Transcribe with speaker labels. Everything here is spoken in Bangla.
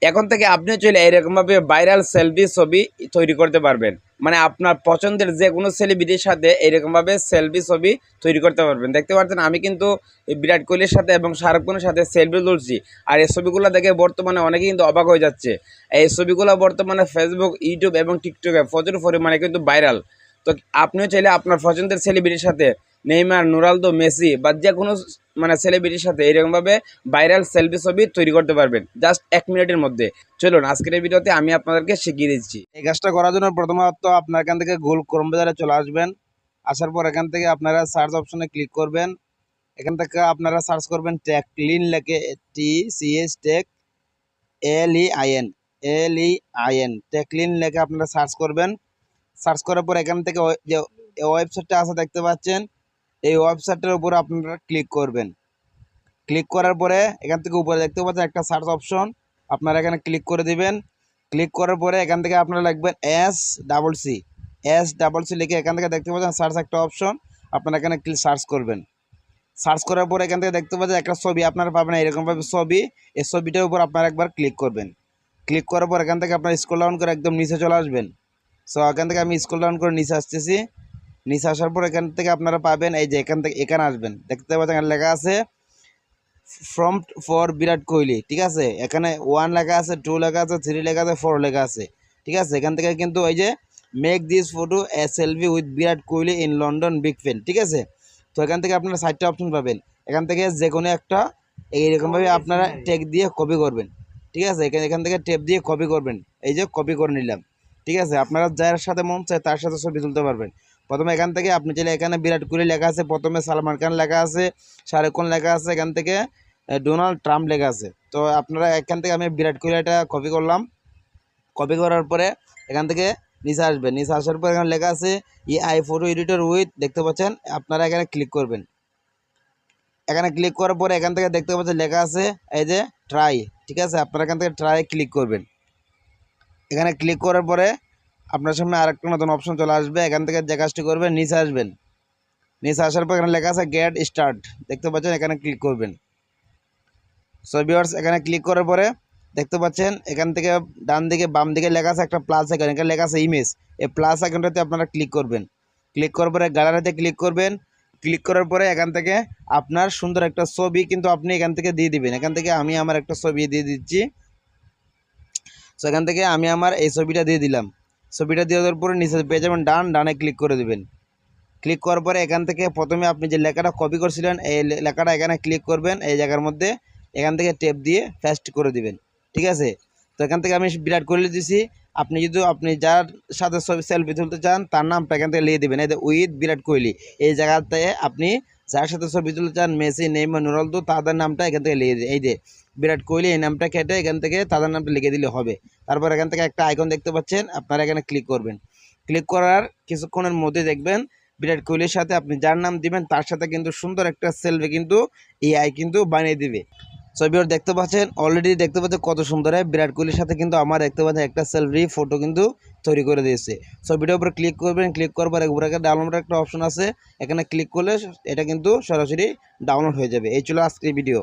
Speaker 1: এখন থেকে আপনি চাইলে এরকমভাবে ভাইরাল সেলফি ছবি তৈরি করতে পারবেন। মানে আপনার পছন্দের যে কোনো সেলিব্রিটির সাথে এরকমভাবে সেলফি ছবি তৈরি করতে পারবেন। দেখতে পাচ্ছেন আমি কিন্তু এই বিরাট কোহলির সাথে এবং শাহরুখ খানের সাথে সেলফি তুলছি। আর এই ছবিগুলো দেখে বর্তমানে অনেকেই কিন্তু অবাক হয়ে যাচ্ছে। এই ছবিগুলো বর্তমানে ফেসবুক, ইউটিউব এবং টিকটকে প্রচুর পরিমাণে কিন্তু ভাইরাল। তো আপনিও চাইলে আপনার পছন্দের সেলিব্রিটির সাথে নেইমার, রোনালদো, মেসি বা যে কোনো মানে সেলিব্রিটির সাথে এরকমভাবে ভাইরাল সেলফি ছবি তৈরি করতে পারবেন জাস্ট 1 মিনিটের মধ্যে। চলুন আজকের এই ভিডিওতে আমি আপনাদেরকে শিখিয়ে দিচ্ছি।
Speaker 2: এই কাজটা করার জন্য প্রথমত আপনার এখান থেকে গুগল ক্রোম ব্রাউজারে চলে আসবেন। আসার পর এখান থেকে আপনারা সার্চ অপশনে ক্লিক করবেন। এখান থেকে আপনারা সার্চ করবেন টেকলিন লেখে, TCH টেক LEIN টেকলিন লেখে আপনারা সার্চ করবেন। সার্চ করার পর এখান থেকে যে ওয়েবসাইটটা আছে দেখতে পাচ্ছেন, এই ওয়েবসাইটটার উপর আপনারা ক্লিক করবেন। ক্লিক করার পরে এখান থেকে উপরে দেখতে পাচ্ছেন একটা সার্চ অপশন, আপনারা এখানে ক্লিক করে দিবেন। ক্লিক করার পরে এখান থেকে আপনারা লিখবেন SCC লিখে এখান থেকে দেখতে পাচ্ছেন সার্চ একটা অপশন, আপনারা এখানে সার্চ করবেন। সার্চ করার পরে এখান থেকে দেখতে পাচ্ছেন একটা ছবি আপনারা পাবেন এরকমভাবে ছবি। এই ছবিটার উপর আপনারা একবার ক্লিক করবেন। ক্লিক করার পর এখান থেকে আপনারা স্ক্রল ডাউন করে একদম নিচে চলে আসবেন। সো এখান থেকে আমি স্ক্রল ডাউন করে নিচে আসতেছি। নিচে আসার পর এখান থেকে আপনারা পাবেন এই যে এখান থেকে এখানে আসবেন, দেখতে পাচ্ছেন এখানে লেখা আছে ফ্রম ফর বিরাট কোহলি। ঠিক আছে, এখানে 1 লেখা আছে, 2 লেখা আছে, 3 লেখা আছে, 4 লেখা আছে। ঠিক আছে, এখান থেকে কিন্তু ওই যে make this photo a selfie with Virat Kohli in London big fan. ঠিক আছে, তো এখান থেকে আপনারা 4টা অপশন পাবেন। এখান থেকে যে কোনো একটা এইরকমভাবে আপনারা টেক দিয়ে কপি করবেন। ঠিক আছে, এখান থেকে টেপ দিয়ে কপি করবেন। এই যে কপি করে নিলাম। ঠিক আছে, আপনারা যার সাথে মন চায় তার সাথে ছবি তুলতে পারবেন। প্রথমে এখান থেকে আপনি চাইলে এখানে বিরাট কোহলি লেখা আছে, প্রথমে সালমান খান লেখা আছে, শাহরুখ খান লেখা আছে, এখান থেকে ডোনাল্ড ট্রাম্প লেখা আছে। তো আপনারা এখান থেকে আমি বিরাট কোহলিটা কপি করলাম। কপি করার পরে এখান থেকে নিচে আসবেন। নিচে আসার পর এখানে লেখা আছে AI ফটো এডিটর উইথ, দেখতে পাচ্ছেন, আপনারা এখানে ক্লিক করবেন। এখানে ক্লিক করার পরে এখান থেকে দেখতে পাচ্ছেন লেখা আছে এই যে ট্রাই। ঠিক আছে, আপনারা এখান থেকে ট্রাই ক্লিক করবেন। এখানে ক্লিক করার পরে আপনার সামনে আরেকটা নতুন অপশন চলে আসবে। এখান থেকে যে কাজটি করবেন, নিচে আসবেন। নিচে আসার পর এখানে লেখা আছে গেট স্টার্ট, দেখতে পাচ্ছেন, এখানে ক্লিক করবেন। সো ভিউয়ার্স, এখানে ক্লিক করার পরে দেখতে পাচ্ছেন এখান থেকে ডান দিকে বাম দিকে লেখা আছে একটা প্লাস আইকন, এখানে লেখা আছে ইমেজ। এই প্লাস আইকনটাতে আপনারা ক্লিক করবেন। ক্লিক করার পরে গ্যালারিতে ক্লিক করবেন। ক্লিক করার পরে এখান থেকে আপনার সুন্দর একটা ছবি কিন্তু আপনি এখান থেকে দিয়ে দিবেন। এখান থেকে আমি আমার একটা ছবি দিয়ে দিচ্ছি। সো এখান থেকে আমি আমার এই ছবিটা দিয়ে দিলাম। ছবিটা দিয়ে দেওয়ার পরে নিচে পেয়ে যাবেন ডানে ক্লিক করে দেবেন। ক্লিক করার পরে এখান থেকে প্রথমে আপনি যে লেখাটা কপি করছিলেন এই লেখাটা এখানে ক্লিক করবেন, এই জায়গার মধ্যে এখান থেকে টেপ দিয়ে পেস্ট করে দিবেন। ঠিক আছে, তো এখান থেকে আমি বিরাট কোহলি দিছি। আপনি যার সাথে ছবি সেলফি তুলতে চান তার নামটা এখান থেকে লিখে দেবেন, এই যে উইথ বিরাট কোহলি। এই জায়গাতে আপনি যার সাথে ছবি তুলতে চান, মেসি, নেইমার, রোনালদো, তাদের নামটা এখান থেকে লিখে দিন। এই যে বিরাট কোহলি, এই নামটা কেটে এখান থেকে তাদের নামটা লিখে দিলে হবে। তারপর এখান থেকে একটা আইকন দেখতে পাচ্ছেন, আপনারা এখানে ক্লিক করবেন। ক্লিক করার কিছুক্ষণের মধ্যে দেখবেন বিরাট কোহলির সাথে আপনি যার নাম দিবেন তার সাথে কিন্তু সুন্দর একটা সেলফি কিন্তু AI কিন্তু বানিয়ে দিবে। ছবিও দেখতে পাচ্ছেন, অলরেডি দেখতে পাচ্ছেন কত সুন্দর হয়। বিরাট কোহলির সাথে কিন্তু আমার দেখতে পাচ্ছেন একটা সেলফি ফটো কিন্তু তৈরি করে দিয়েছে। ছবিটার উপরে ক্লিক করবেন। ক্লিক করার পর উপরে ডাউনলোড একটা অপশন আছে, এখানে ক্লিক করলে এটা কিন্তু সরাসরি ডাউনলোড হয়ে যাবে। এই ছিল আজকের ভিডিও।